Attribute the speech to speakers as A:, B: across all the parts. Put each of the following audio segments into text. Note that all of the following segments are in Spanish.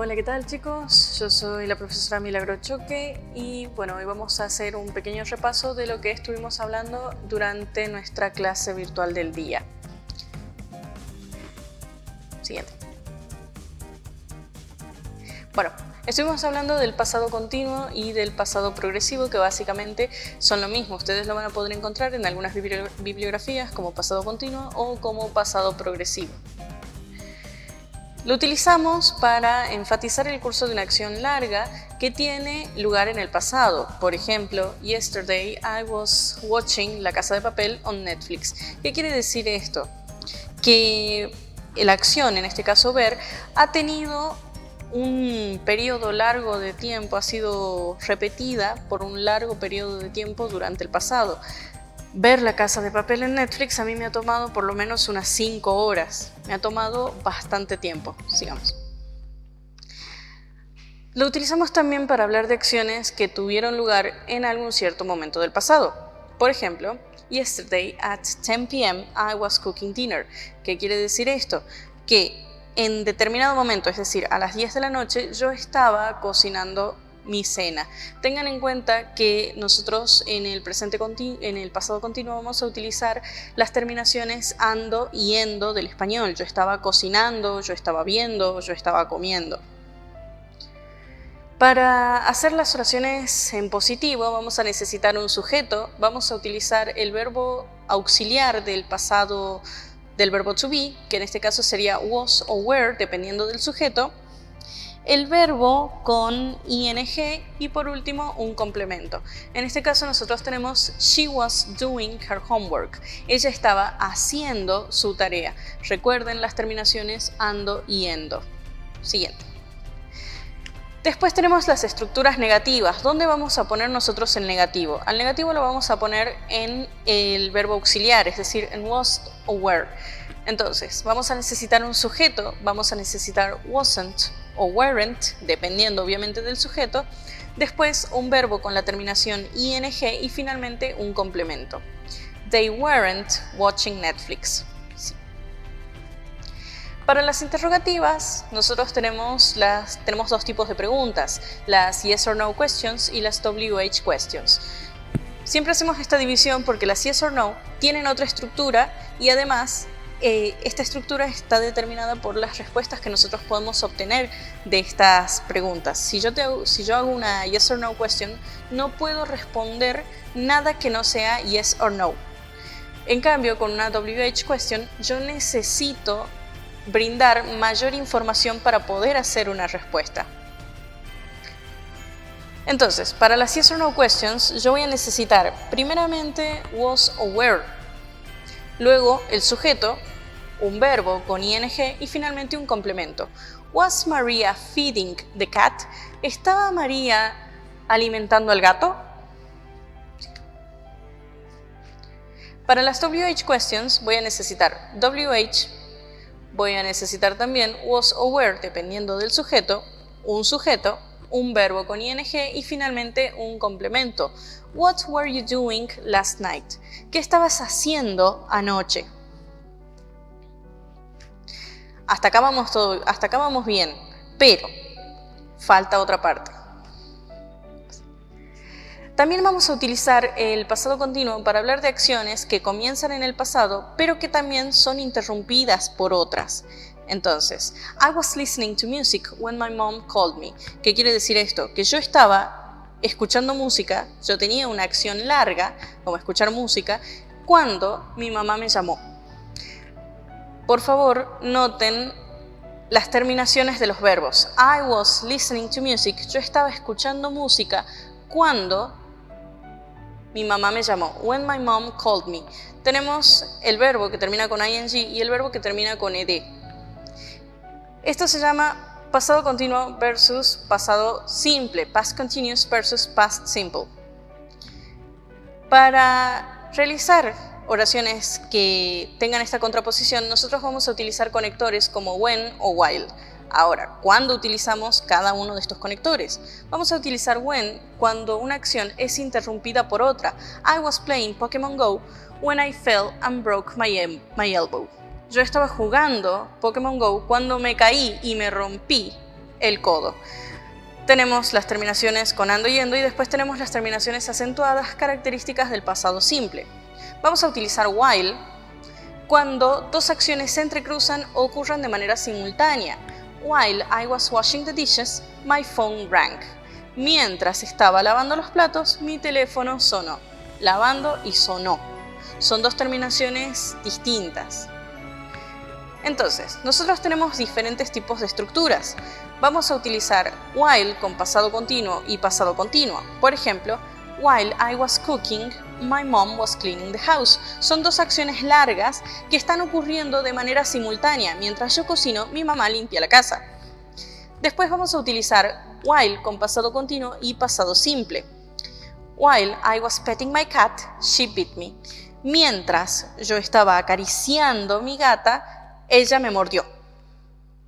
A: Hola, ¿qué tal chicos? Yo soy la profesora Milagro Choque y bueno, hoy vamos a hacer un pequeño repaso de lo que estuvimos hablando durante nuestra clase virtual del día. Siguiente. Bueno, estuvimos hablando del pasado continuo y del pasado progresivo, que básicamente son lo mismo. Ustedes lo van a poder encontrar en algunas bibliografías como pasado continuo o como pasado progresivo. Lo utilizamos para enfatizar el curso de una acción larga que tiene lugar en el pasado. Por ejemplo, yesterday I was watching La Casa de Papel on Netflix. ¿Qué quiere decir esto? Que la acción, en este caso ver, ha tenido un periodo largo de tiempo, ha sido repetida por un largo periodo de tiempo durante el pasado. Ver La Casa de Papel en Netflix a mí me ha tomado por lo menos unas 5 horas. Me ha tomado bastante tiempo, sigamos. Lo utilizamos también para hablar de acciones que tuvieron lugar en algún cierto momento del pasado. Por ejemplo, yesterday at 10 p.m. I was cooking dinner. ¿Qué quiere decir esto? Que en determinado momento, es decir, a las 10 de la noche, yo estaba cocinando mi cena. Tengan en cuenta que nosotros en el pasado continuo vamos a utilizar las terminaciones ando y endo del español. Yo estaba cocinando, yo estaba viendo, yo estaba comiendo. Para hacer las oraciones en positivo vamos a necesitar un sujeto. Vamos a utilizar el verbo auxiliar del pasado del verbo to be, que en este caso sería was o were, dependiendo del sujeto. El verbo con ing y por último un complemento. En este caso nosotros tenemos she was doing her homework. Ella estaba haciendo su tarea. Recuerden las terminaciones ando y endo. Siguiente. Después tenemos las estructuras negativas. ¿Dónde vamos a poner nosotros el negativo? Al negativo lo vamos a poner en el verbo auxiliar, es decir, en was o were. Entonces, vamos a necesitar un sujeto, vamos a necesitar wasn't o weren't, dependiendo obviamente del sujeto. Después un verbo con la terminación ing y finalmente un complemento. They weren't watching Netflix. Sí. Para las interrogativas, nosotros tenemos dos tipos de preguntas, las yes or no questions y las WH questions. Siempre hacemos esta división porque las yes or no tienen otra estructura y además esta estructura está determinada por las respuestas que nosotros podemos obtener de estas preguntas. Si yo hago una yes or no question, no puedo responder nada que no sea yes or no. En cambio, con una WH question, yo necesito brindar mayor información para poder hacer una respuesta. Entonces, para las yes or no questions, yo voy a necesitar primeramente was o were, luego el sujeto, un verbo con ing y finalmente un complemento. Was Maria feeding the cat? ¿Estaba María alimentando al gato? Para las WH questions voy a necesitar WH, voy a necesitar también was o were, dependiendo del sujeto, un verbo con ing y finalmente un complemento. What were you doing last night? ¿Qué estabas haciendo anoche? Hasta acá vamos bien, pero falta otra parte. También vamos a utilizar el pasado continuo para hablar de acciones que comienzan en el pasado, pero que también son interrumpidas por otras. Entonces, I was listening to music when my mom called me. ¿Qué quiere decir esto? Que yo estaba escuchando música, yo tenía una acción larga, como escuchar música, cuando mi mamá me llamó. Por favor, noten las terminaciones de los verbos. I was listening to music. Yo estaba escuchando música cuando mi mamá me llamó. When my mom called me. Tenemos el verbo que termina con ing y el verbo que termina con ed. Esto se llama pasado continuo versus pasado simple. Past continuous versus past simple. Para realizar oraciones que tengan esta contraposición, nosotros vamos a utilizar conectores como when o while. Ahora, ¿cuándo utilizamos cada uno de estos conectores? Vamos a utilizar when cuando una acción es interrumpida por otra. I was playing Pokémon Go when I fell and broke my elbow. Yo estaba jugando Pokémon Go cuando me caí y me rompí el codo. Tenemos las terminaciones con ando y endo y después tenemos las terminaciones acentuadas características del pasado simple. Vamos a utilizar while cuando dos acciones se entrecruzan o ocurran de manera simultánea. While I was washing the dishes, my phone rang. Mientras estaba lavando los platos, mi teléfono sonó. Lavando y sonó. Son dos terminaciones distintas. Entonces, nosotros tenemos diferentes tipos de estructuras. Vamos a utilizar while con pasado continuo y pasado continuo. Por ejemplo, while I was cooking, my mom was cleaning the house. Son dos acciones largas que están ocurriendo de manera simultánea. Mientras yo cocino, mi mamá limpia la casa. Después vamos a utilizar while con pasado continuo y pasado simple. While I was petting my cat, she bit me. Mientras yo estaba acariciando mi gata, ella me mordió.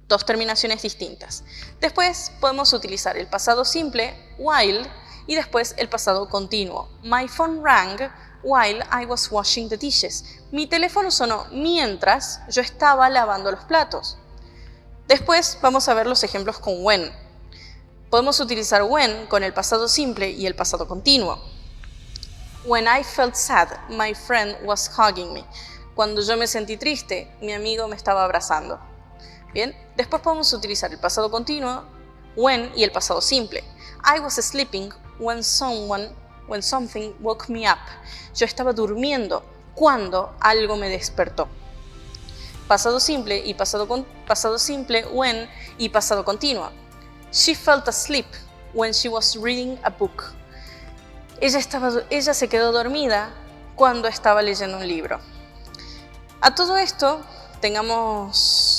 A: Dos terminaciones distintas. Después podemos utilizar el pasado simple, while, y después el pasado continuo. My phone rang while I was washing the dishes. Mi teléfono sonó mientras yo estaba lavando los platos. Después vamos a ver los ejemplos con when. Podemos utilizar when con el pasado simple y el pasado continuo. When I felt sad, my friend was hugging me. Cuando yo me sentí triste, mi amigo me estaba abrazando. Bien, después podemos utilizar el pasado continuo, when, y el pasado simple. I was sleeping when something woke me up. Yo estaba durmiendo cuando algo me despertó. Pasado simple y pasado simple, when, y pasado continuo. She felt asleep when she was reading a book. Ella se quedó dormida cuando estaba leyendo un libro. A todo esto, tengamos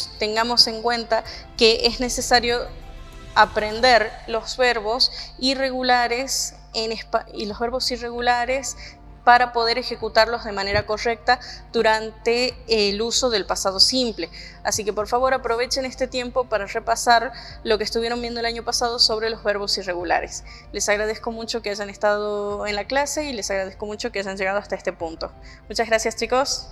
A: en cuenta que es necesario aprender los verbos irregulares y los verbos irregulares para poder ejecutarlos de manera correcta durante el uso del pasado simple. Así que por favor aprovechen este tiempo para repasar lo que estuvieron viendo el año pasado sobre los verbos irregulares. Les agradezco mucho que hayan estado en la clase y les agradezco mucho que hayan llegado hasta este punto. Muchas gracias, chicos.